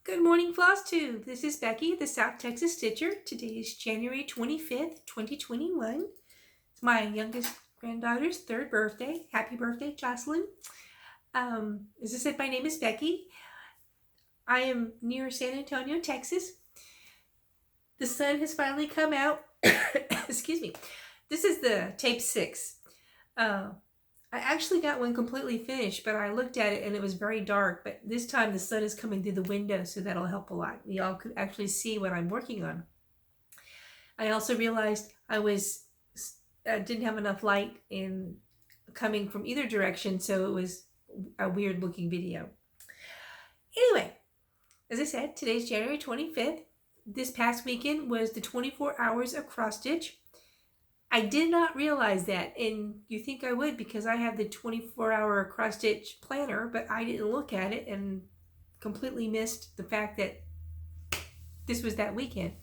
Good morning, Flosstube. This is Becky, the South Texas Stitcher. Today is January 25th, 2021. It's my youngest granddaughter's 3rd birthday. Happy birthday, Jocelyn. As I said, my name is Becky. I am near San Antonio, Texas. The sun has finally come out. Excuse me. This is the tape 6. I actually got one completely finished, but I looked at it and it was very dark. But this time the sun is coming through the window, so that'll help a lot. Y'all could actually see what I'm working on. I also realized I didn't have enough light coming from either direction, so it was a weird looking video. Anyway, as I said, today's January 25th. This past weekend was the 24 hours of cross stitch. I did not realize that, and you think I would because I have the 24-hour cross-stitch planner, but I didn't look at it and completely missed the fact that this was that weekend.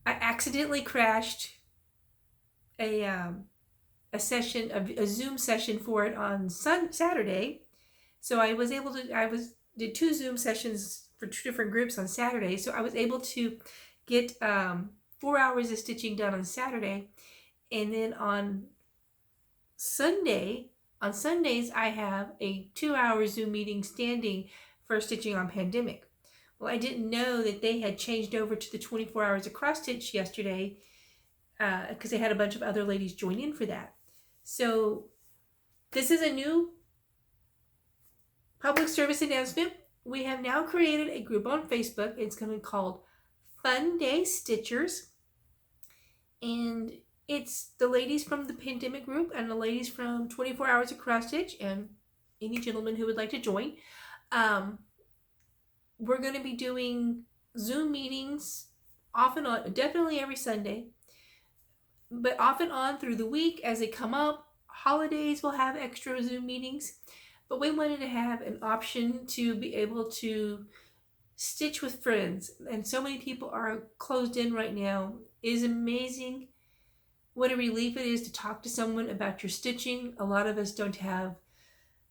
I accidentally crashed a Zoom session for it on Saturday, so I did 2 Zoom sessions for 2 different groups on Saturday, so I was able to get 4 hours of stitching done on Saturday, and then on Sundays I have a 2-hour Zoom meeting standing for stitching on Pandemic. Well, I didn't know that they had changed over to the 24 hours of cross stitch yesterday because they had a bunch of other ladies join in for that. So this is a new public service announcement. We have now created a group on Facebook. It's going to be called Fun Day Stitchers. And it's the ladies from the Pandemic group and the ladies from 24 Hours of Cross Stitch and any gentleman who would like to join. We're going to be doing Zoom meetings off and on, definitely every Sunday, but off and on through the week as they come up. Holidays will have extra Zoom meetings, but we wanted to have an option to be able to stitch with friends, and so many people are closed in right now. It is amazing what a relief it is to talk to someone about your stitching. A lot of us don't have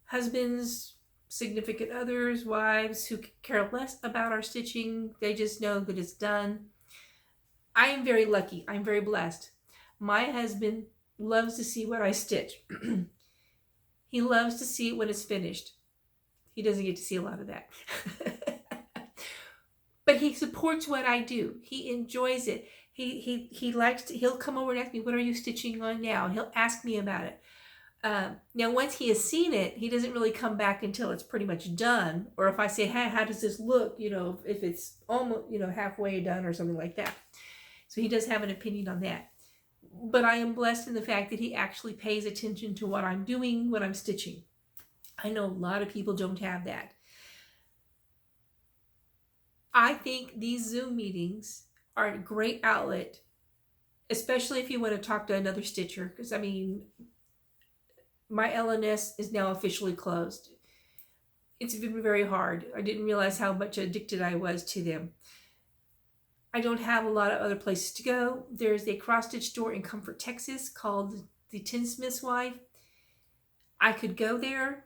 husbands, significant others, wives who care less about our stitching. They just know that it's done. I am very lucky. I'm very blessed. My husband loves to see what I stitch. He loves to see it when it's finished. He doesn't get to see a lot of that. But he supports what I do. He enjoys it. He likes to, he'll come over and ask me, what are you stitching on now? He'll ask me about it. Now, once he has seen it, he doesn't really come back until it's pretty much done. Or if I say, hey, how does this look? If it's almost, halfway done or something like that. So he does have an opinion on that. But I am blessed in the fact that he actually pays attention to what I'm doing when I'm stitching. I know a lot of people don't have that. I think these Zoom meetings are a great outlet, especially if you want to talk to another stitcher, because my LNS is now officially closed. It's been very hard. I didn't realize how much addicted I was to them. I don't have a lot of other places to go. There's a cross-stitch store in Comfort, Texas called the Tinsmith's Wife. I could go there,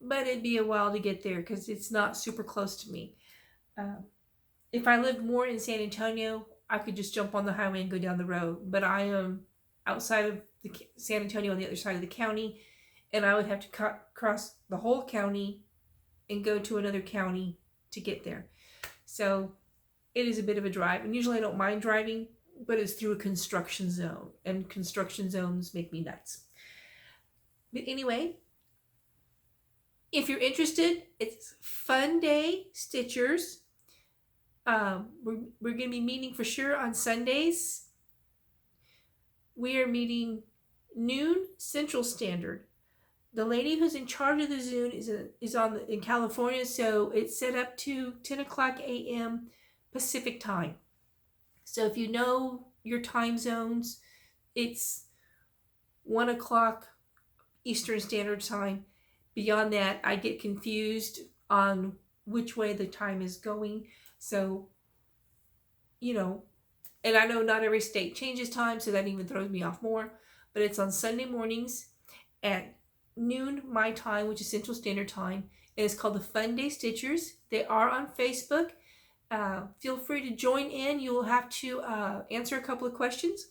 but it'd be a while to get there because it's not super close to me. If I lived more in San Antonio, I could just jump on the highway and go down the road. But I am outside of San Antonio on the other side of the county, and I would have to cross the whole county and go to another county to get there. So it is a bit of a drive. And usually I don't mind driving, but it's through a construction zone, and construction zones make me nuts. But anyway, if you're interested, it's Fun Day Stitchers. We're going to be meeting for sure on Sundays. We are meeting noon Central Standard. The lady who's in charge of the Zoom is in California, so it's set up to 10 o'clock a.m. Pacific time. So if you know your time zones, it's 1 o'clock Eastern Standard Time. Beyond that, I get confused on which way the time is going. So, and I know not every state changes time, so that even throws me off more. But it's on Sunday mornings at noon my time, which is Central Standard Time, and it's called the Fun Day Stitchers. They are on Facebook. Feel free to join in. You will have to answer a couple of questions,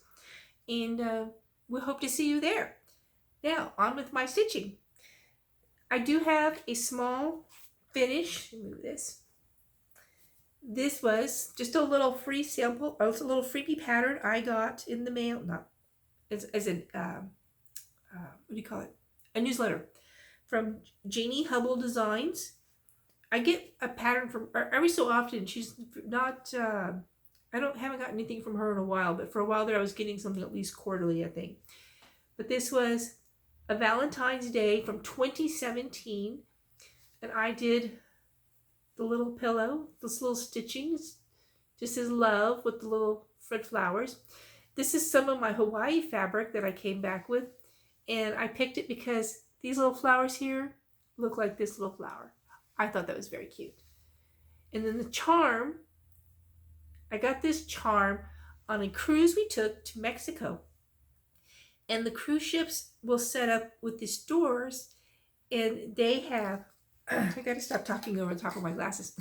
and we hope to see you there. Now, on with my stitching. I do have a small finish. Move this. This was just a little free sample, a little freebie pattern I got in the mail. Not as an what do you call it? A newsletter from Janie Hubble Designs. I get a pattern from her every so often. She's not. Haven't gotten anything from her in a while, but for a while there I was getting something at least quarterly, I think. But this was a Valentine's Day from 2017, and I did the little pillow, this little stitchings, just as love with the little red flowers. This is some of my Hawaii fabric that I came back with, and I picked it because these little flowers here look like this little flower. I thought that was very cute. And then the charm, I got this charm on a cruise we took to Mexico. And the cruise ships will set up with the stores, and they have, I gotta stop talking over the top of my glasses.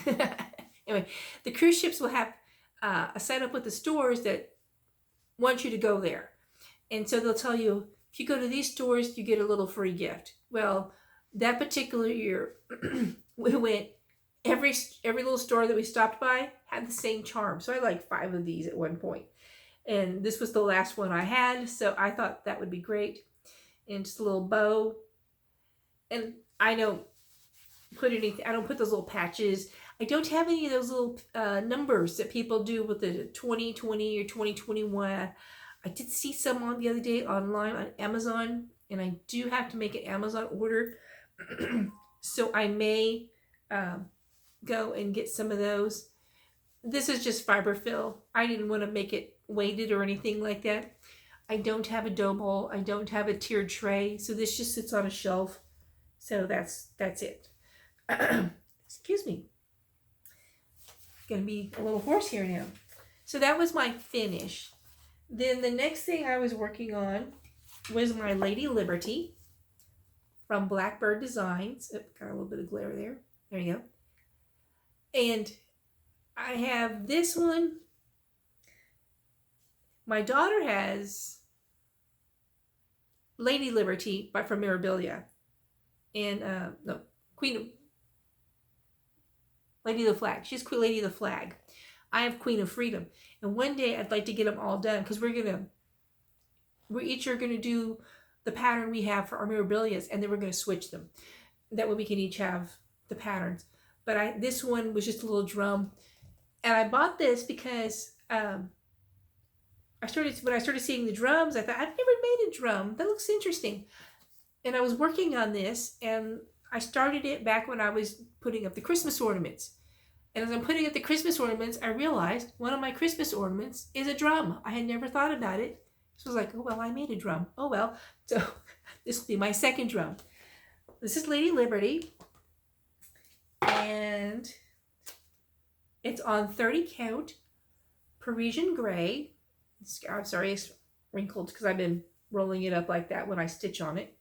Anyway, the cruise ships will have a setup with the stores that want you to go there. And so they'll tell you, if you go to these stores, you get a little free gift. Well, that particular year, we went, every little store that we stopped by had the same charm. So I had like 5 of these at one point. And this was the last one I had, so I thought that would be great. And just a little bow. And I don't put anything, I don't put those little patches. I don't have any of those little numbers that people do with the 2020 or 2021. I did see some on the other day online on Amazon, and I do have to make an Amazon order. So I may go and get some of those. This is just fiber fill. I didn't want to make it weighted or anything like that. I don't have a dough bowl. I don't have a tiered tray. So this just sits on a shelf. So that's it. Excuse me. Gonna be a little hoarse here now. So that was my finish. Then the next thing I was working on was my Lady Liberty from Blackbird Designs. Oh, got a little bit of glare there. There you go. And I have this one. My daughter has Lady Liberty from Mirabilia. And, no, Lady of the Flag. She's Lady of the Flag. I have Queen of Freedom. And one day I'd like to get them all done, because we each are going to do the pattern we have for our Mirabilias, and then we're going to switch them. That way we can each have the patterns. But this one was just a little drum. And I bought this because when I started seeing the drums, I thought, I've never made a drum. That looks interesting. And I was working on this, and I started it back when I was putting up the Christmas ornaments. And as I'm putting up the Christmas ornaments, I realized one of my Christmas ornaments is a drum. I had never thought about it. So I was like, oh, well, I made a drum. Oh, well. So this will be my second drum. This is Lady Liberty. And it's on 30 count Parisian Gray. I'm sorry, it's wrinkled because I've been rolling it up like that when I stitch on it.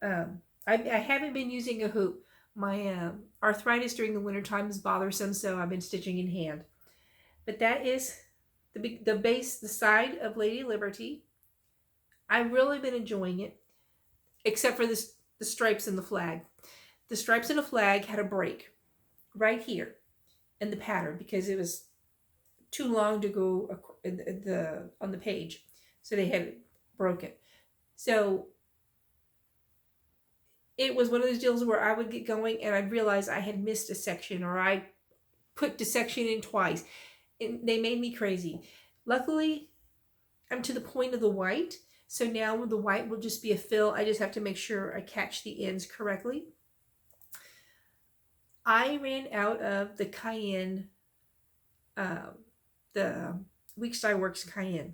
I haven't been using a hoop. My arthritis during the wintertime is bothersome, so I've been stitching in hand. But that is the base, the side of Lady Liberty. I've really been enjoying it, except for the stripes and the flag. The stripes and the flag had a break right here in the pattern because it was too long to go on the page, so they had it broken. So it was one of those deals where I would get going and I'd realize I had missed a section, or I put the section in twice. And they made me crazy. Luckily, I'm to the point of the white, so now the white will just be a fill. I just have to make sure I catch the ends correctly. I ran out of the Cayenne, the Weeks Dye Works Cayenne.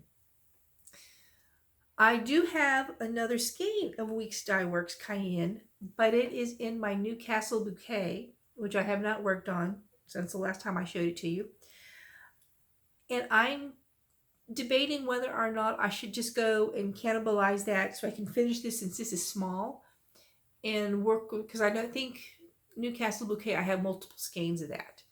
I do have another skein of Weeks Dye Works Cayenne, but it is in my Newcastle bouquet, which I have not worked on since the last time I showed it to you. And I'm debating whether or not I should just go and cannibalize that so I can finish this since this is small and work, because I don't think Newcastle bouquet, I have multiple skeins of that.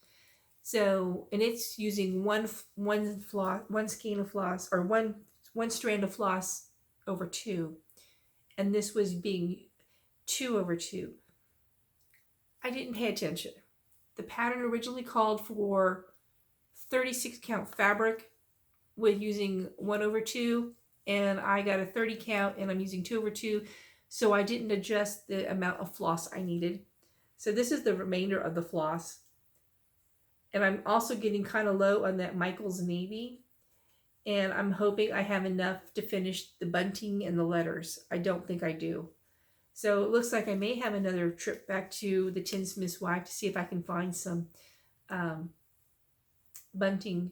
So, and it's using one skein of floss, or one strand of floss over two, and this was being 2/2. I didn't pay attention. The pattern originally called for 36 count fabric with using 1/2, and I got a 30 count and I'm using 2/2, so I didn't adjust the amount of floss I needed. So this is the remainder of the floss. And I'm also getting kind of low on that Michael's Navy, and I'm hoping I have enough to finish the bunting and the letters. I don't think I do. So it looks like I may have another trip back to the Tinsmith's Wife to see if I can find some bunting,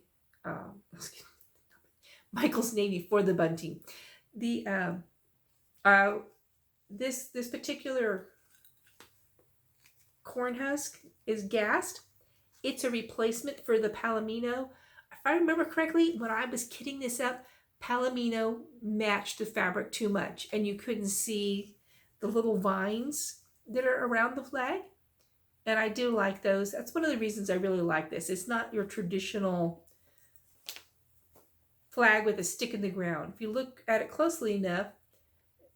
Michael's Navy for the bunting. The this particular Cornhusk is GAST. It's a replacement for the Palomino. If I remember correctly, when I was kitting this up, Palomino matched the fabric too much, and you couldn't see the little vines that are around the flag. And I do like those. That's one of the reasons I really like this. It's not your traditional flag with a stick in the ground. If you look at it closely enough,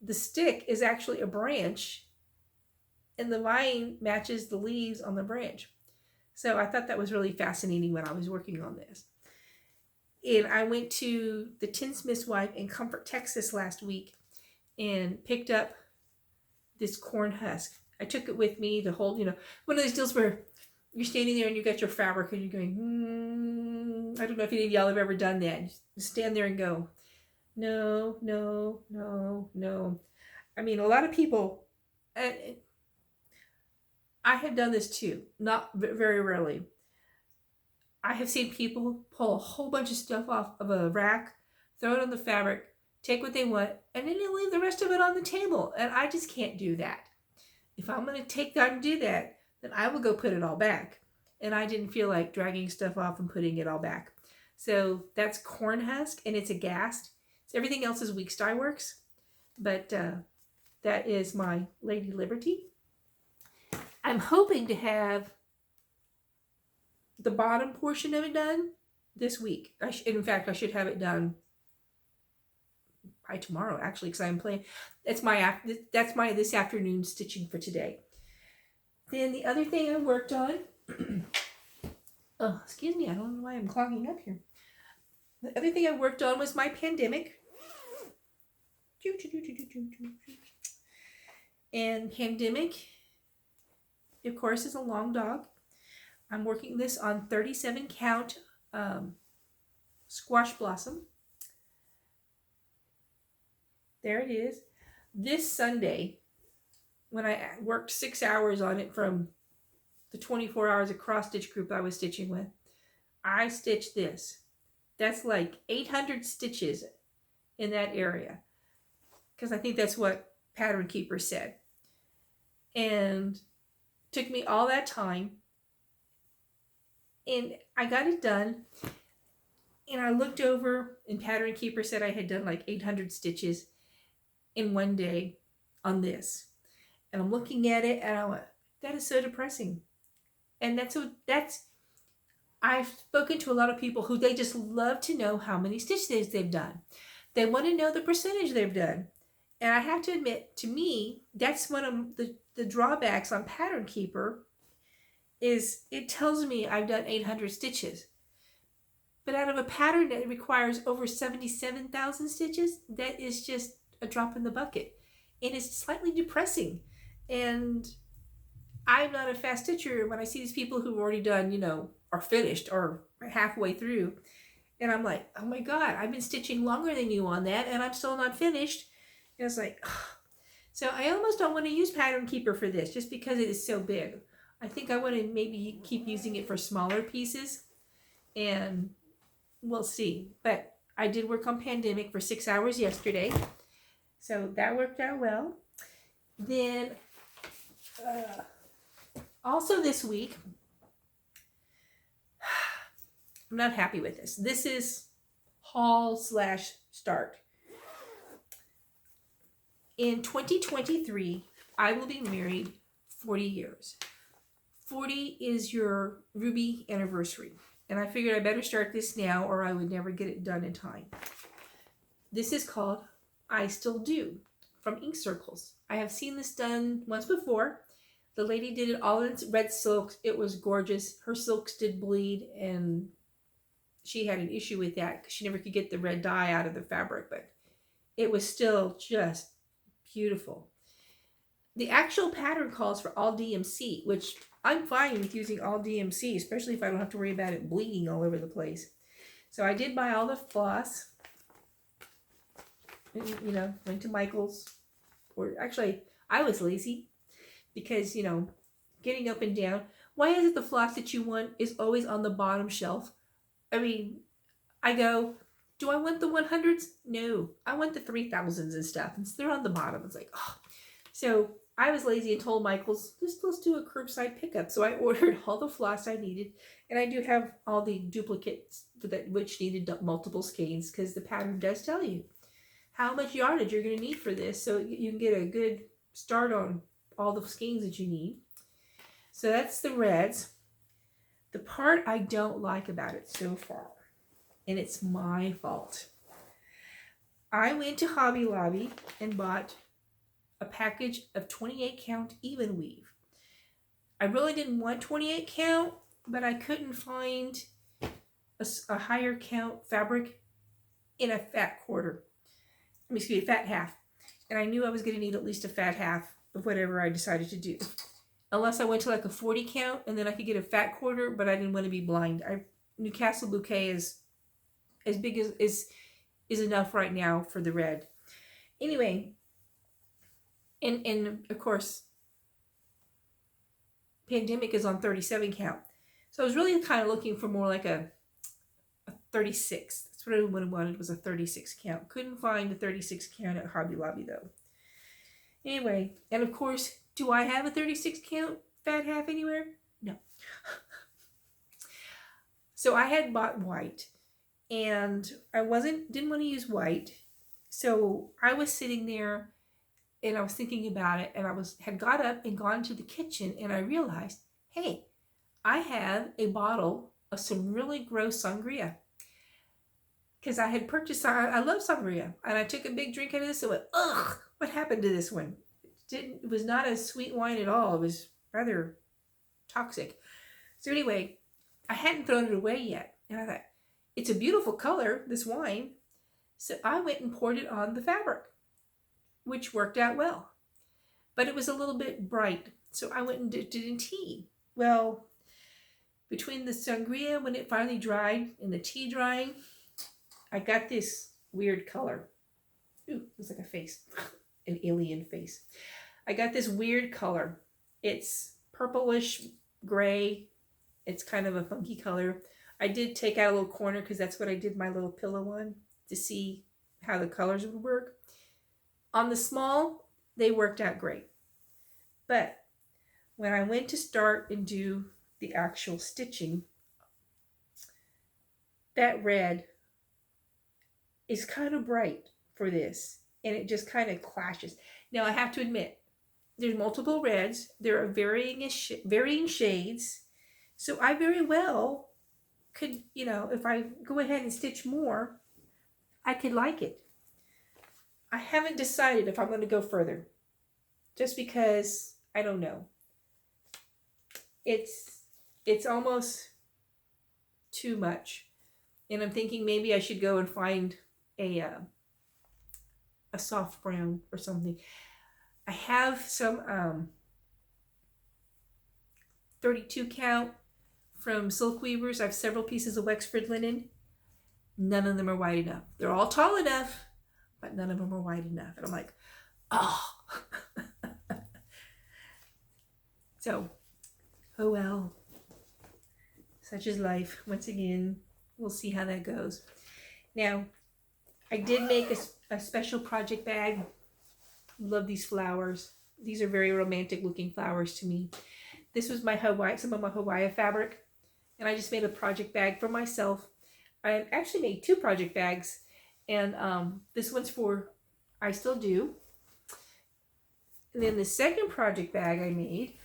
the stick is actually a branch, and the vine matches the leaves on the branch. So I thought that was really fascinating when I was working on this. And I went to the Tinsmith's Wife in Comfort, Texas last week and picked up this Cornhusk. I took it with me to hold, one of those deals where you're standing there and you got your fabric and you're going, I don't know if any of y'all have ever done that. You stand there and go, no, no, no, no. I mean, a lot of people, I have done this too, not very rarely. I have seen people pull a whole bunch of stuff off of a rack, throw it on the fabric, take what they want, and then they leave the rest of it on the table. And I just can't do that. If I'm going to take time to do that, then I will go put it all back. And I didn't feel like dragging stuff off and putting it all back. So that's Cornhusk, and it's a GAST. So everything else is Weeks Dye Works, but that is my Lady Liberty. I'm hoping to have the bottom portion of it done this week. In fact, I should have it done by tomorrow, actually, because I'm playing. That's my this afternoon stitching for today. Then the other thing I worked on. Oh, excuse me. I don't know why I'm clogging up here. The other thing I worked on was my pandemic. And pandemic, of course, is a long dog. I'm working this on 37 count squash blossom. There it is. This Sunday, when I worked 6 hours on it from the 24 hours of cross stitch group I was stitching with, I stitched this. That's like 800 stitches in that area, because I think that's what Pattern Keeper said. And took me all that time, and I got it done. And I looked over, and Pattern Keeper said I had done like 800 stitches in one day on this. And I'm looking at it, and I went, that is so depressing. And I've spoken to a lot of people who they just love to know how many stitches they've done. They want to know the percentage they've done. And I have to admit, to me, that's one of the drawbacks on Pattern Keeper, is it tells me I've done 800 stitches. But out of a pattern that requires over 77,000 stitches, that is just a drop in the bucket. And it's slightly depressing. And I'm not a fast stitcher when I see these people who've already done, are finished or halfway through. And I'm like, oh my God, I've been stitching longer than you on that, and I'm still not finished. And it's like, ugh. So I almost don't want to use Pattern Keeper for this, just because it is so big. I think I want to maybe keep using it for smaller pieces, and we'll see. But I did work on Pandemic for 6 hours yesterday, so that worked out well. Then also this week, I'm not happy with this. This is haul/start. In 2023, I will be married 40 years. 40 is your ruby anniversary. And I figured I better start this now or I would never get it done in time. This is called I Still Do from Ink Circles. I have seen this done once before. The lady did it all in red silks. It was gorgeous. Her silks did bleed, and she had an issue with that because she never could get the red dye out of the fabric, but it was still just beautiful. The actual pattern calls for all DMC, which I'm fine with using all DMC, especially if I don't have to worry about it bleeding all over the place. So I did buy all the floss. You know, went to Michael's. Or actually, I was lazy because, you know, getting up and down. Why is it the floss that you want is always on the bottom shelf? I mean, I go, do I want the 100s? No, I want the 3000s and stuff. And so they're on the bottom. It's like, oh. So I was lazy and told Michael's, let's do a curbside pickup. So I ordered all the floss I needed. And I do have all the duplicates for that, which needed multiple skeins, because the pattern does tell you how much yardage you're going to need for this, so you can get a good start on all the skeins that you need. So that's the reds. The part I don't like about it so far, and it's my fault, I went to Hobby Lobby and bought a package of 28 count even weave. I really didn't want 28 count, but I couldn't find a higher count fabric in a fat quarter. Excuse me, fat half. And I knew I was going to need at least a fat half of whatever I decided to do. Unless I went to like a 40 count and then I could get a fat quarter, but I didn't want to be blind. Newcastle bouquet is as big as is enough right now for the red. Anyway, and of course, Pandemic is on 37 count. So I was really kind of looking for more like a 36. That's what I wanted, was a 36 count. Couldn't find a 36 count at Hobby Lobby though. Anyway, and of course, do I have a 36 count fat half anywhere? No. So I had bought white, and I didn't want to use white. So I was sitting there and I was thinking about it, and had got up and gone to the kitchen, and I realized, hey, I have a bottle of some really gross sangria. Because I had purchased, I love sangria, and I took a big drink out of this and went, ugh, what happened to this one? It was not a sweet wine at all. It was rather toxic. So anyway, I hadn't thrown it away yet. And I thought, it's a beautiful color, this wine. So I went and poured it on the fabric, which worked out well. But it was a little bit bright. So I went and dipped it in tea. Well, between the sangria, when it finally dried, and the tea drying, I got this weird color. Ooh, it was like a face, an alien face. I got this weird color. It's purplish gray. It's kind of a funky color. I did take out a little corner because that's what I did my little pillow on, to see how the colors would work. On the small, they worked out great. But when I went to start and do the actual stitching, that red is kind of bright for this, and it just kind of clashes. Now I have to admit, there's multiple reds. There are varying shades, so I very well could, you know, if I go ahead and stitch more, I could like it. I haven't decided if I'm going to go further, just because I don't know. It's almost too much, and I'm thinking maybe I should go and find a soft brown or something. I have some 32 count from Silk Weavers. I have several pieces of Wexford linen. None of them are wide enough. They're all tall enough, but none of them are wide enough. And I'm like, oh. So, oh well. Such is life. Once again, we'll see how that goes. Now, I did make a special project bag. Love these flowers. These are very romantic looking flowers to me. This was my some of my Hawaii fabric, and I just made a project bag for myself. I actually made 2 project bags, and this one's for I Still Do. And then the second project bag I made,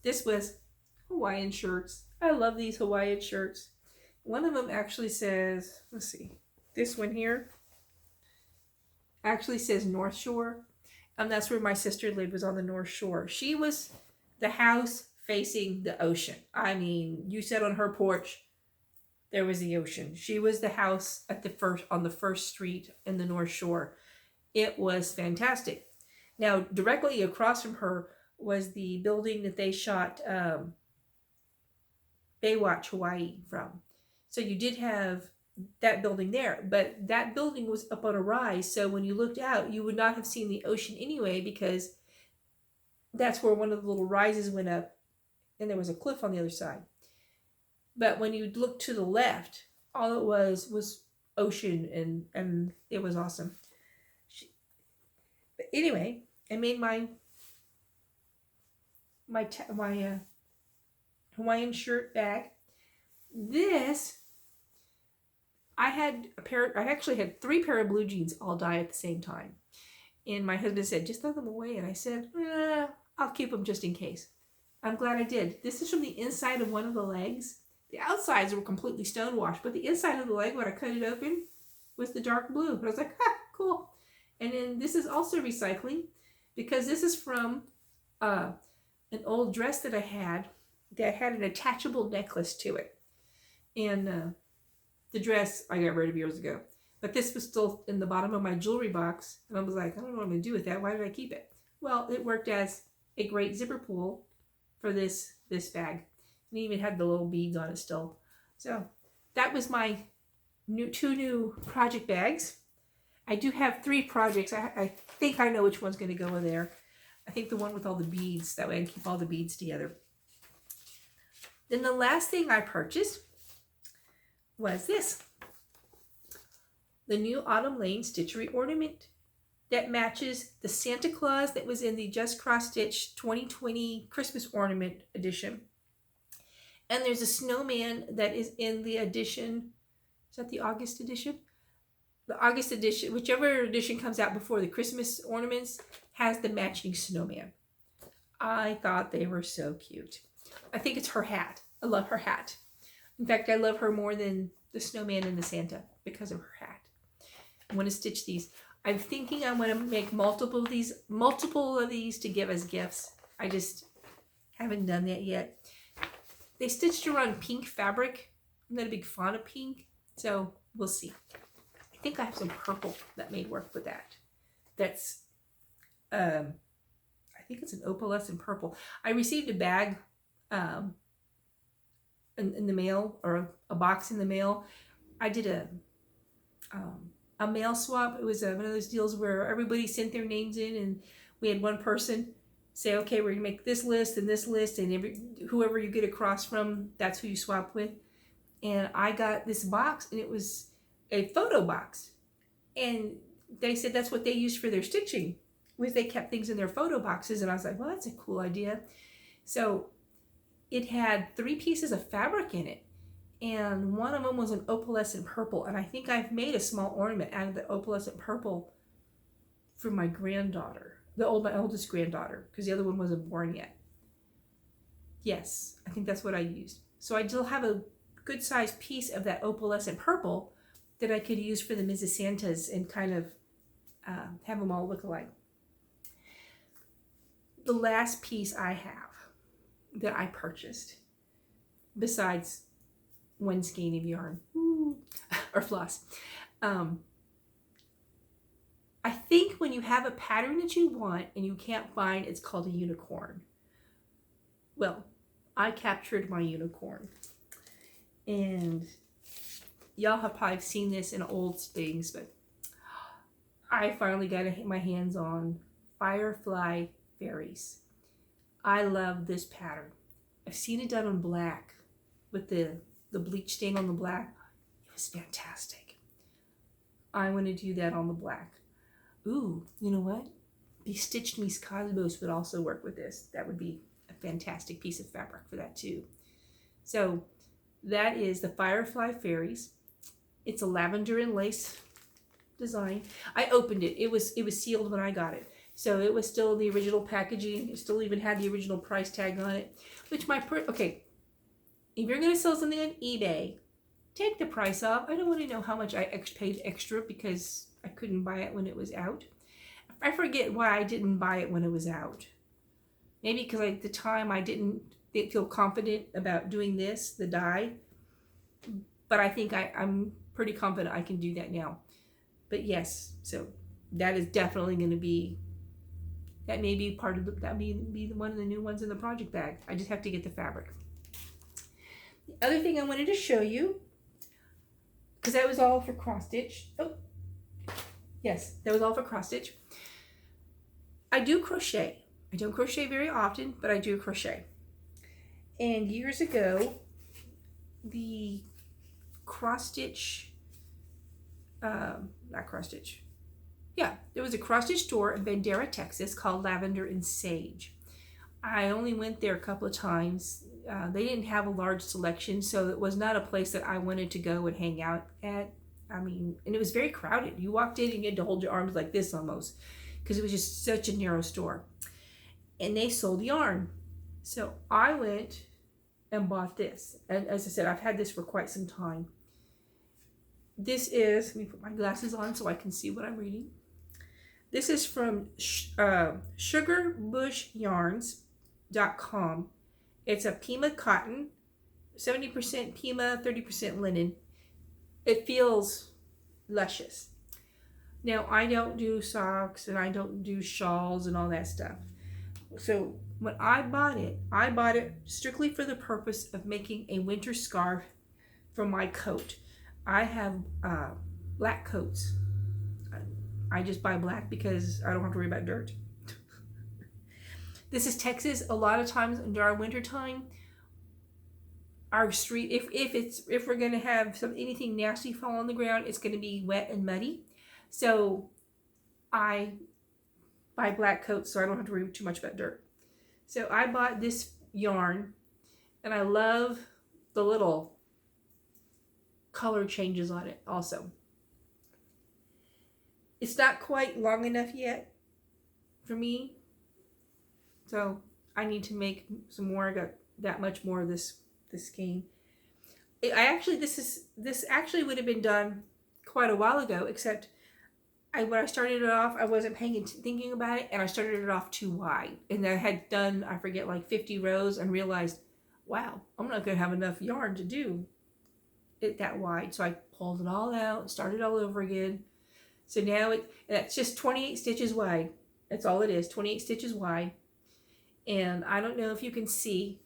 This was Hawaiian shirts. I love these Hawaiian shirts. One of them actually says, let's see, this one here actually says North Shore. And that's where my sister lived, was on the North Shore. She was the house facing the ocean. I mean, you sat on her porch, there was the ocean. She was the house at on the first street in the North Shore. It was fantastic. Now, directly across from her was the building that they shot Baywatch Hawaii from. So you did have that building there, but that building was up on a rise, so when you looked out, you would not have seen the ocean anyway, because that's where one of the little rises went up, and there was a cliff on the other side. But when you looked to the left, all it was ocean, and it was awesome. But anyway, I made my Hawaiian shirt bag. This, I actually had 3 pair of blue jeans all dye at the same time. And my husband said, just throw them away. And I said, I'll keep them just in case. I'm glad I did. This is from the inside of one of the legs. The outsides were completely stonewashed, but the inside of the leg, when I cut it open, was the dark blue. And I was like, cool. And then this is also recycling, because this is from an old dress that I had that had an attachable necklace to it. And the dress I got rid of years ago. But this was still in the bottom of my jewelry box. And I was like, I don't know what I'm going to do with that. Why did I keep it? Well, it worked as a great zipper pull for this bag. And it even had the little beads on it still. So that was my 2 new project bags. I do have 3 projects. I think I know which one's going to go in there. I think the one with all the beads. That way I can keep all the beads together. Then the last thing I purchased was this. The new Autumn Lane stitchery ornament that matches the Santa Claus that was in the Just Cross Stitch 2020 Christmas ornament edition. And there's a snowman that is in the edition. Is that the August edition? The August edition, whichever edition comes out before the Christmas ornaments, has the matching snowman. I thought they were so cute. I think it's her hat. I love her hat. In fact, I love her more than the snowman and the Santa because of her hat. I want to stitch these. I'm thinking I want to make multiple of these to give as gifts. I just haven't done that yet. They stitched around pink fabric. I'm not a big fan of pink, so we'll see. I think I have some purple that may work with that. That's, I think it's an opalescent purple. I received a bag in the mail, or a box in the mail. I did a mail swap. It was one of those deals where everybody sent their names in, and we had one person say, okay, we're gonna make this list, and whoever you get across from, that's who you swap with. And I got this box, and it was a photo box, and they said that's what they used for their stitching, was they kept things in their photo boxes. And I was like, well, that's a cool idea. So it had 3 pieces of fabric in it, and one of them was an opalescent purple, and I think I've made a small ornament out of the opalescent purple for my granddaughter, my oldest granddaughter, because the other one wasn't born yet. Yes, I think that's what I used. So I still have a good sized piece of that opalescent purple that I could use for the Mrs. Santas and kind of have them all look alike. The last piece I have that I purchased, besides one skein of yarn or floss, I think when you have a pattern that you want and you can't find, it's called a unicorn. Well, I captured my unicorn, and y'all have probably seen this in old things, but I finally got my hands on Firefly Fairies. I love this pattern. I've seen it done on black with the bleach stain on the black. It was fantastic. I want to do that on the black. Ooh, you know what? The Stitched Miss Cosmos would also work with this. That would be a fantastic piece of fabric for that too. So that is the Firefly Fairies. It's a lavender and lace design. I opened it. It was sealed when I got it. So it was still the original packaging. It still even had the original price tag on it. Which okay, if you're going to sell something on eBay, take the price off. I don't want to know how much I paid extra because I couldn't buy it when it was out. I forget why I didn't buy it when it was out. Maybe because at the time I didn't feel confident about doing this, the die. But I think I'm pretty confident I can do that now. But yes, so that is definitely going to be, that may be part of that may be one of the new ones in the project bag. I just have to get the fabric. The other thing I wanted to show you, because that was all for cross stitch. Oh, yes, that was all for cross stitch. I do crochet. I don't crochet very often, but I do crochet. And years ago, the cross stitch, not cross stitch. Yeah, there was a cross stitch store in Bandera, Texas called Lavender and Sage. I only went there a couple of times. They didn't have a large selection, so it was not a place that I wanted to go and hang out at. I mean, and it was very crowded. You walked in and you had to hold your arms like this almost, because it was just such a narrow store. And they sold yarn. So I went and bought this. And as I said, I've had this for quite some time. This is, let me put my glasses on so I can see what I'm reading. This is from sugarbushYarns.com. It's a Pima cotton, 70% Pima, 30% linen. It feels luscious. Now, I don't do socks and I don't do shawls and all that stuff. So when I bought it strictly for the purpose of making a winter scarf for my coat. I have black coats. I just buy black because I don't have to worry about dirt. This is Texas. A lot of times during our winter time, our street, if we're gonna have anything nasty fall on the ground, it's gonna be wet and muddy. So I buy black coats so I don't have to worry too much about dirt. So I bought this yarn, and I love the little color changes on it also. It's not quite long enough yet for me, so I need to make some more. I got that much more of this skein. This actually would have been done quite a while ago, except when I started it off, I wasn't thinking about it, and I started it off too wide. And I had done, I forget, like 50 rows and realized, wow, I'm not going to have enough yarn to do it that wide. So I pulled it all out, started all over again. So now it's just 28 stitches wide. That's all it is, 28 stitches wide. And I don't know if you can see,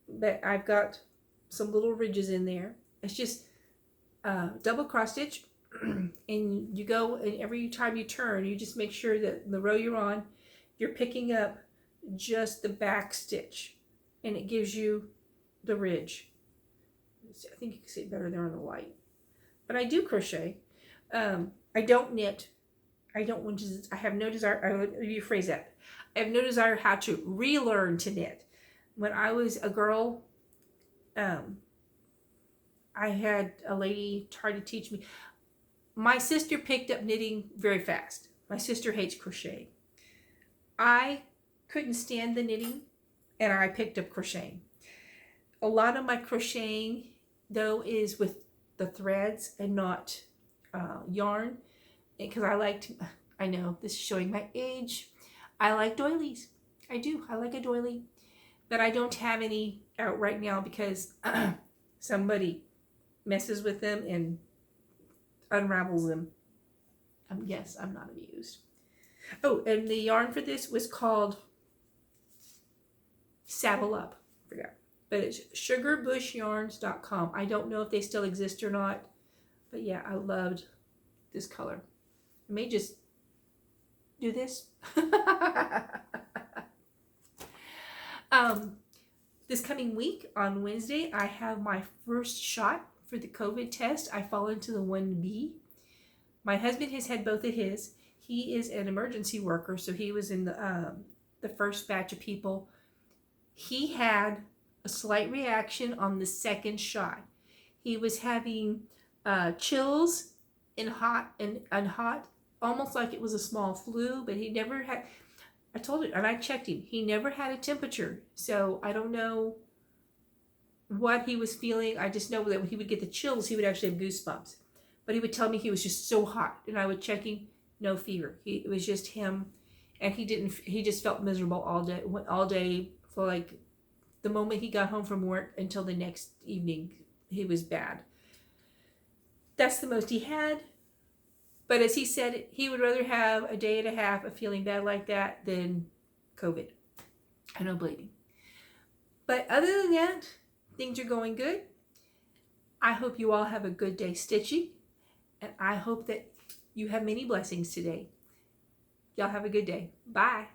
but I've got some little ridges in there. It's just double cross stitch. And you go, and every time you turn, you just make sure that the row you're on, you're picking up just the back stitch, and it gives you the ridge. I think you can see it better there on the light. But I do crochet. I don't knit. I have no desire. Let me rephrase that. I have no desire how to relearn to knit. When I was a girl, I had a lady try to teach me. My sister picked up knitting very fast. My sister hates crochet. I couldn't stand the knitting, and I picked up crocheting. A lot of my crocheting, though, is with the threads and not yarn, because I know this is showing my age, I like doilies. I do. I like a doily, but I don't have any out right now because somebody messes with them and unravels them. Yes, I'm not amused. Oh, and the yarn for this was called Saddle Up. I forgot. But it's sugarbushYarns.com. I don't know if they still exist or not. But yeah, I loved this color. I may just do this. This coming week on Wednesday, I have my first shot for the COVID test. I fall into the 1B. My husband has had both of his. He is an emergency worker, so he was in the first batch of people. He had a slight reaction on the second shot. He was having chills and hot almost like it was a small flu, but he never had, I told him, and I checked him, he never had a temperature. So I don't know what he was feeling. I just know that when he would get the chills, he would actually have goosebumps. But he would tell me he was just so hot, and I would check him, no fever. It was just him, and he just felt miserable all day for like the moment he got home from work until the next evening. He was bad. That's the most he had. But as he said, he would rather have a day and a half of feeling bad like that than COVID. I don't blame him. But other than that, things are going good. I hope you all have a good day stitching. And I hope that you have many blessings today. Y'all have a good day. Bye.